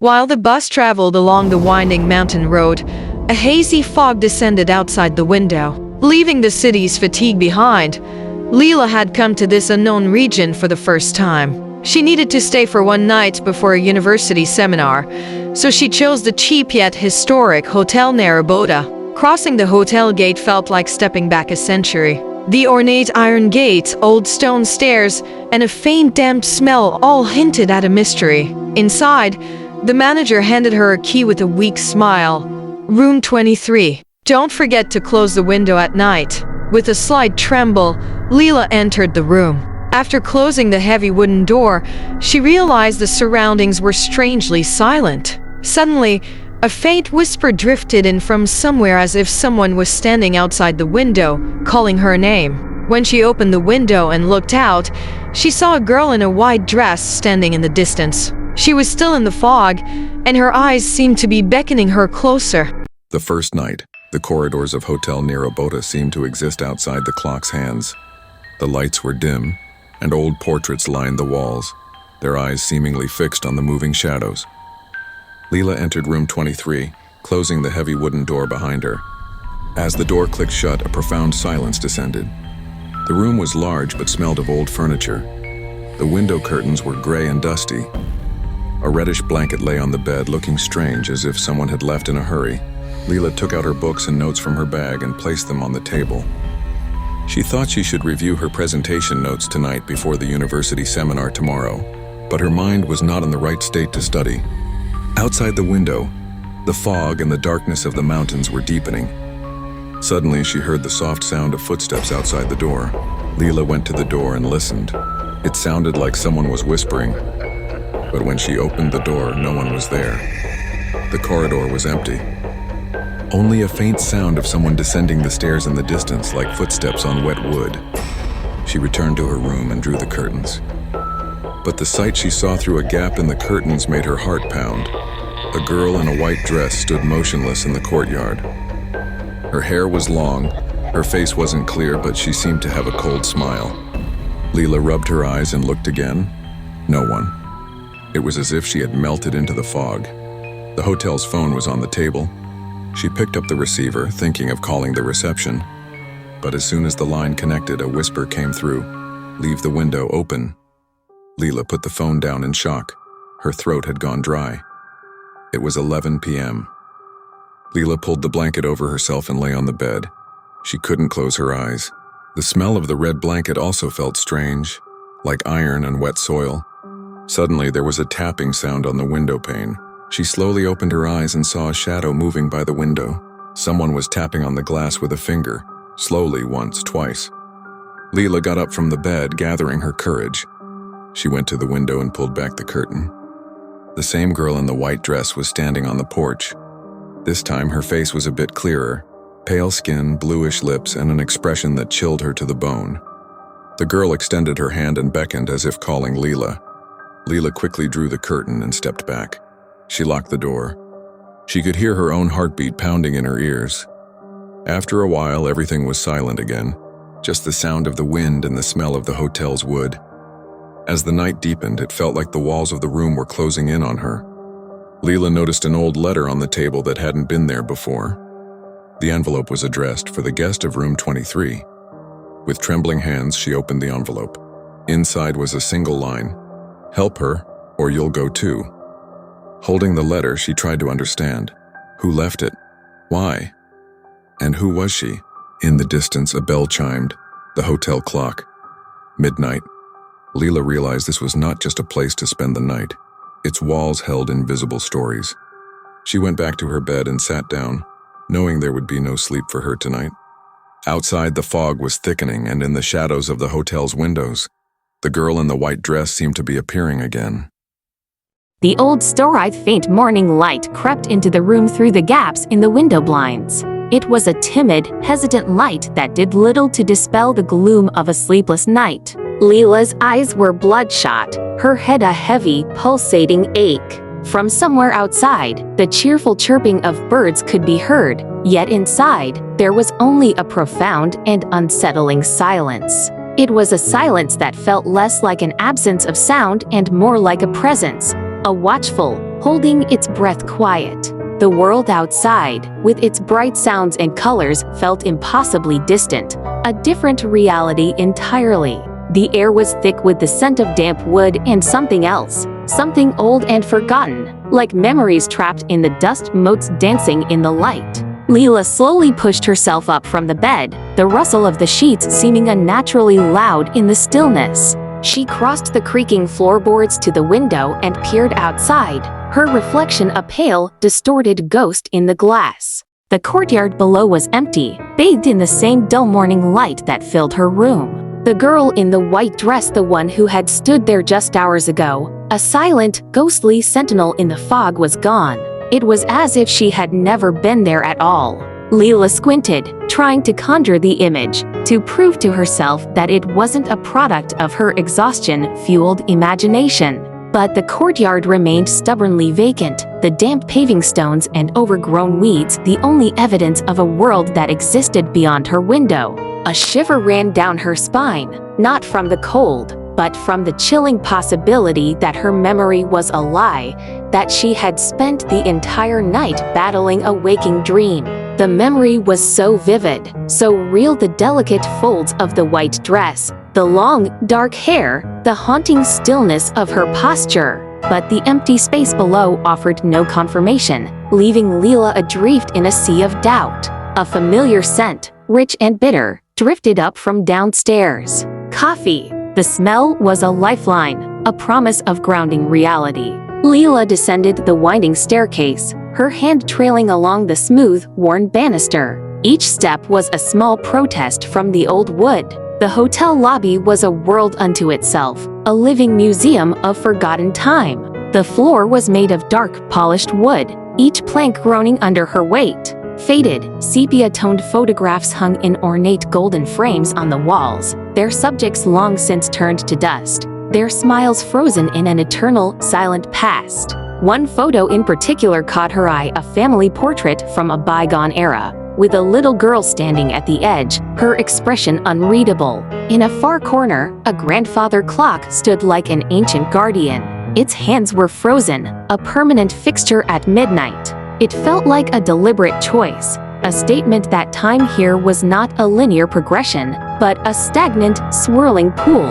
While the bus traveled along the winding mountain road, a hazy fog descended outside the window. Leaving the city's fatigue behind, Leela had come to this unknown region for the first time. She needed to stay for one night before a university seminar, so she chose the cheap yet historic Hotel Narabota. Crossing the hotel gate felt like stepping back a century. The ornate iron gates, old stone stairs, and a faint damp smell all hinted at a mystery. Inside, the manager handed her a key with a weak smile. Room 23. Don't forget to close the window at night. With a slight tremble, Leela entered the room. After closing the heavy wooden door, she realized the surroundings were strangely silent. Suddenly, a faint whisper drifted in from somewhere as if someone was standing outside the window, calling her name. When she opened the window and looked out, she saw a girl in a white dress standing in the distance. She was still in the fog, and her eyes seemed to be beckoning her closer. The first night, the corridors of Hotel Narabota seemed to exist outside the clock's hands. The lights were dim, and old portraits lined the walls, their eyes seemingly fixed on the moving shadows. Leela entered room 23, closing the heavy wooden door behind her. As the door clicked shut, a profound silence descended. The room was large but smelled of old furniture. The window curtains were gray and dusty. A reddish blanket lay on the bed, looking strange, as if someone had left in a hurry. Leela took out her books and notes from her bag and placed them on the table. She thought she should review her presentation notes tonight before the university seminar tomorrow, but her mind was not in the right state to study. Outside the window, the fog and the darkness of the mountains were deepening. Suddenly, she heard the soft sound of footsteps outside the door. Leela went to the door and listened. It sounded like someone was whispering, but when she opened the door, no one was there. The corridor was empty. Only a faint sound of someone descending the stairs in the distance, like footsteps on wet wood. She returned to her room and drew the curtains. But the sight she saw through a gap in the curtains made her heart pound. A girl in a white dress stood motionless in the courtyard. Her hair was long, her face wasn't clear, but she seemed to have a cold smile. Leela rubbed her eyes and looked again. No one. It was as if she had melted into the fog. The hotel's phone was on the table. She picked up the receiver, thinking of calling the reception. But as soon as the line connected, a whisper came through. "Leave the window open." Leela put the phone down in shock. Her throat had gone dry. It was 11 p.m. Leela pulled the blanket over herself and lay on the bed. She couldn't close her eyes. The smell of the red blanket also felt strange, like iron and wet soil. Suddenly, there was a tapping sound on the window pane. She slowly opened her eyes and saw a shadow moving by the window. Someone was tapping on the glass with a finger, slowly, once, twice. Leela got up from the bed, gathering her courage. She went to the window and pulled back the curtain. The same girl in the white dress was standing on the porch. This time, her face was a bit clearer, pale skin, bluish lips, and an expression that chilled her to the bone. The girl extended her hand and beckoned as if calling Leela. Leela quickly drew the curtain and stepped back. She locked the door. She could hear her own heartbeat pounding in her ears. After a while, everything was silent again, just the sound of the wind and the smell of the hotel's wood. As the night deepened, it felt like the walls of the room were closing in on her. Leela noticed an old letter on the table that hadn't been there before. The envelope was addressed for the guest of room 23. With trembling hands, she opened the envelope. Inside was a single line: "Help her, or you'll go too." Holding the letter, she tried to understand. Who left it? Why? And who was she? In the distance, a bell chimed. The hotel clock. Midnight. Leela realized this was not just a place to spend the night. Its walls held invisible stories. She went back to her bed and sat down, knowing there would be no sleep for her tonight. Outside, the fog was thickening, and in the shadows of the hotel's windows, the girl in the white dress seemed to be appearing again. The old store-eyed faint morning light crept into the room through the gaps in the window blinds. It was a timid, hesitant light that did little to dispel the gloom of a sleepless night. Leela's eyes were bloodshot, her head a heavy, pulsating ache. From somewhere outside, the cheerful chirping of birds could be heard, yet inside, there was only a profound and unsettling silence. It was a silence that felt less like an absence of sound and more like a presence, a watchful, holding its breath quiet. The world outside, with its bright sounds and colors, felt impossibly distant, a different reality entirely. The air was thick with the scent of damp wood and something else, something old and forgotten, like memories trapped in the dust motes dancing in the light. Leela slowly pushed herself up from the bed, the rustle of the sheets seeming unnaturally loud in the stillness. She crossed the creaking floorboards to the window and peered outside, her reflection a pale, distorted ghost in the glass. The courtyard below was empty, bathed in the same dull morning light that filled her room. The girl in the white dress, the one who had stood there just hours ago, a silent, ghostly sentinel in the fog, was gone. It was as if she had never been there at all. Leela squinted, trying to conjure the image, to prove to herself that it wasn't a product of her exhaustion-fueled imagination. But the courtyard remained stubbornly vacant, the damp paving stones and overgrown weeds the only evidence of a world that existed beyond her window. A shiver ran down her spine, not from the cold, but from the chilling possibility that her memory was a lie, that she had spent the entire night battling a waking dream. The memory was so vivid, so real, the delicate folds of the white dress, the long, dark hair, the haunting stillness of her posture. But the empty space below offered no confirmation, leaving Leela adrift in a sea of doubt. A familiar scent, rich and bitter, drifted up from downstairs. Coffee. The smell was a lifeline, a promise of grounding reality. Leela descended the winding staircase, her hand trailing along the smooth, worn banister. Each step was a small protest from the old wood. The hotel lobby was a world unto itself, a living museum of forgotten time. The floor was made of dark, polished wood, each plank groaning under her weight. Faded, sepia-toned photographs hung in ornate golden frames on the walls, their subjects long since turned to dust, their smiles frozen in an eternal, silent past. One photo in particular caught her eye, a family portrait from a bygone era, with a little girl standing at the edge, her expression unreadable. In a far corner, a grandfather clock stood like an ancient guardian. Its hands were frozen, a permanent fixture at midnight. It felt like a deliberate choice, a statement that time here was not a linear progression, but a stagnant, swirling pool.